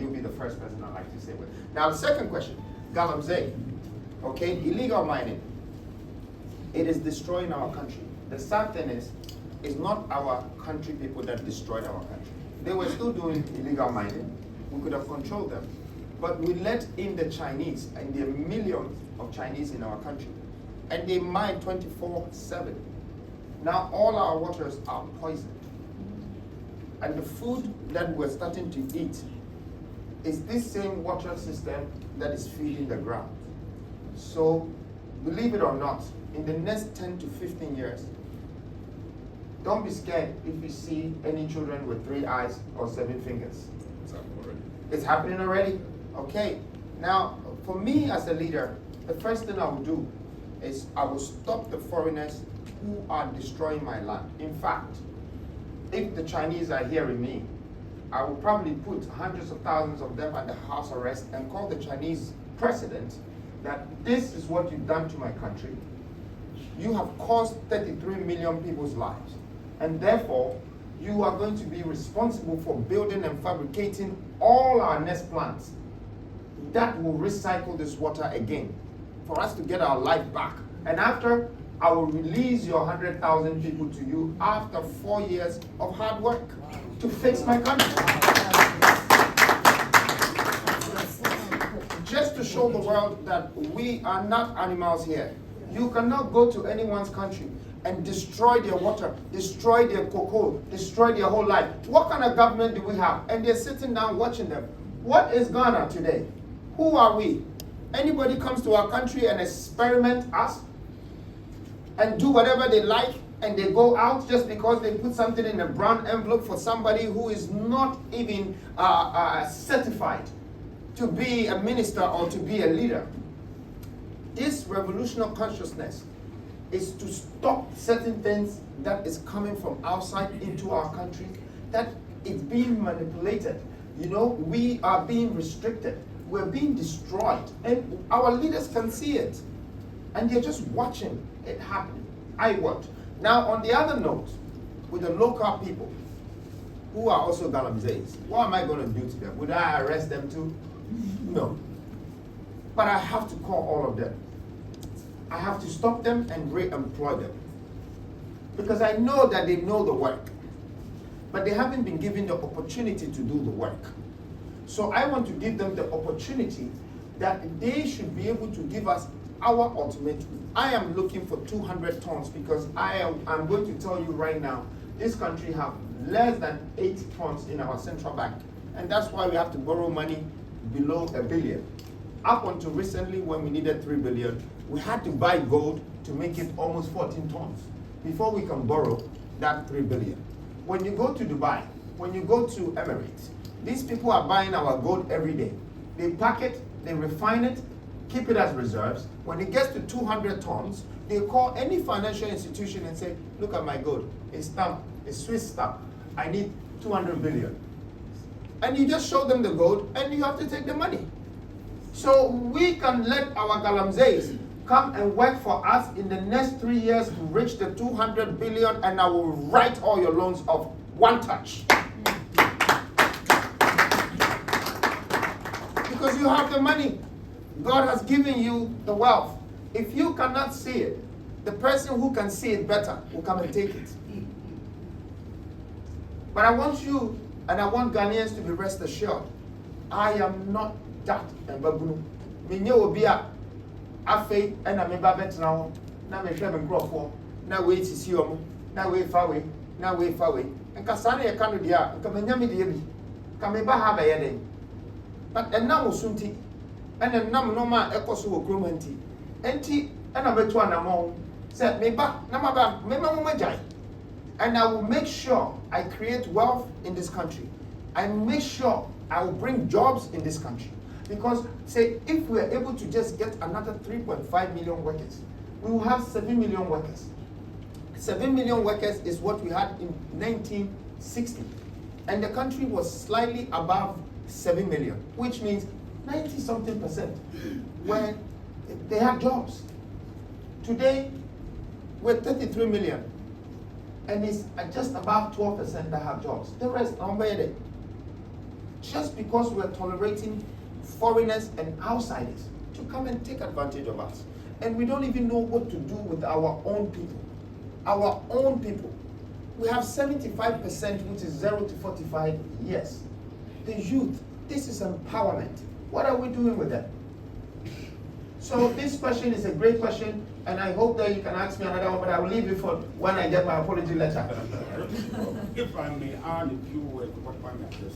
you'll be the first person I'd like to say with. Now, the second question, Galamsey, okay, illegal mining. It is destroying our country. The sad thing is, it's not our country people that destroyed our country. They were still doing illegal mining. We could have controlled them. But we let in the Chinese, and there are millions of Chinese in our country. And they mine 24/7. Now all our waters are poisoned. And the food that we're starting to eat is this same water system that is feeding the ground. So, believe it or not, in the next 10 to 15 years, don't be scared if you see any children with 3 eyes or 7 fingers. It's happening already. It's happening already? Okay. Now, for me as a leader, the first thing I will do is I will stop the foreigners who are destroying my land. In fact, if the Chinese are hearing me, I will probably put hundreds of thousands of them under house arrest and call the Chinese president that this is what you've done to my country. You have caused 33 million people's lives. And therefore, you are going to be responsible for building and fabricating all our next plants that will recycle this water again for us to get our life back. And after, I will release your 100,000 people to you after 4 years of hard work to fix my country. Just to show the world that we are not animals here. You cannot go to anyone's country and destroy their water, destroy their cocoa, destroy their whole life. What kind of government do we have? And they're sitting down watching them. What is Ghana today? Who are we? Anybody comes to our country and experiment us and do whatever they like and they go out just because they put something in a brown envelope for somebody who is not even certified to be a minister or to be a leader. This revolutionary consciousness is to stop certain things that is coming from outside into our country, that it's being manipulated. You know, we are being restricted. We're being destroyed. And our leaders can see it. And they're just watching it happen. I watch. Now, on the other note, with the local people, who are also Galamseys, what am I going to do to them? Would I arrest them too? No. But I have to call all of them. I have to stop them and re-employ them. Because I know that they know the work. But they haven't been given the opportunity to do the work. So I want to give them the opportunity that they should be able to give us our ultimatum. I am looking for 200 tons because I'm going to tell you right now, this country have less than 8 tons in our central bank. And that's why we have to borrow money below $1 billion. Up until recently when we needed 3 billion, we had to buy gold to make it almost 14 tons before we can borrow that 3 billion. When you go to Dubai, when you go to Emirates, these people are buying our gold every day. They pack it, they refine it, keep it as reserves. When it gets to 200 tons, they call any financial institution and say, look at my gold, it's stamped, it's Swiss stamp. I need 200 billion. And you just show them the gold and you have to take the money. So we can let our Galamseys come and work for us in the next 3 years to reach the 200 billion, and I will write all your loans off one touch. Because you have the money. God has given you the wealth. If you cannot see it, the person who can see it better will come and take it. But I want you, and I want Ghanaians to be rest assured, I am not that Mbabunu. Minye obia afei ena me ba betena ho na me hwe me nkrofo na we tisi omo na we fa we na we fa we nka sane ye kanu dia nka manya me dia bi ka me ba ha ba ye den but enam osunti ena nam no ma ekoso wo kromanti enti ena betu anamon say me ba na ma ba me ma mo majai. And I will make sure I create wealth in this country. I make sure I will bring jobs in this country. Because, say, if we are able to just get another 3.5 million workers, we will have 7 million workers. 7 million workers is what we had in 1960. And the country was slightly above 7 million, which means 90-something% where they had jobs. Today, we're 33 million. And it's just about 12% that have jobs. The rest are unbedded. just because we're tolerating foreigners and outsiders to come and take advantage of us. And we don't even know what to do with our own people. Our own people. We have 75%, which is 0 to 45 years. The youth, this is empowerment. What are we doing with them? So this question is a great question, and I hope that you can ask me another one, but I will leave it for when I get my apology letter. If I may add a few words to what Kwame has said.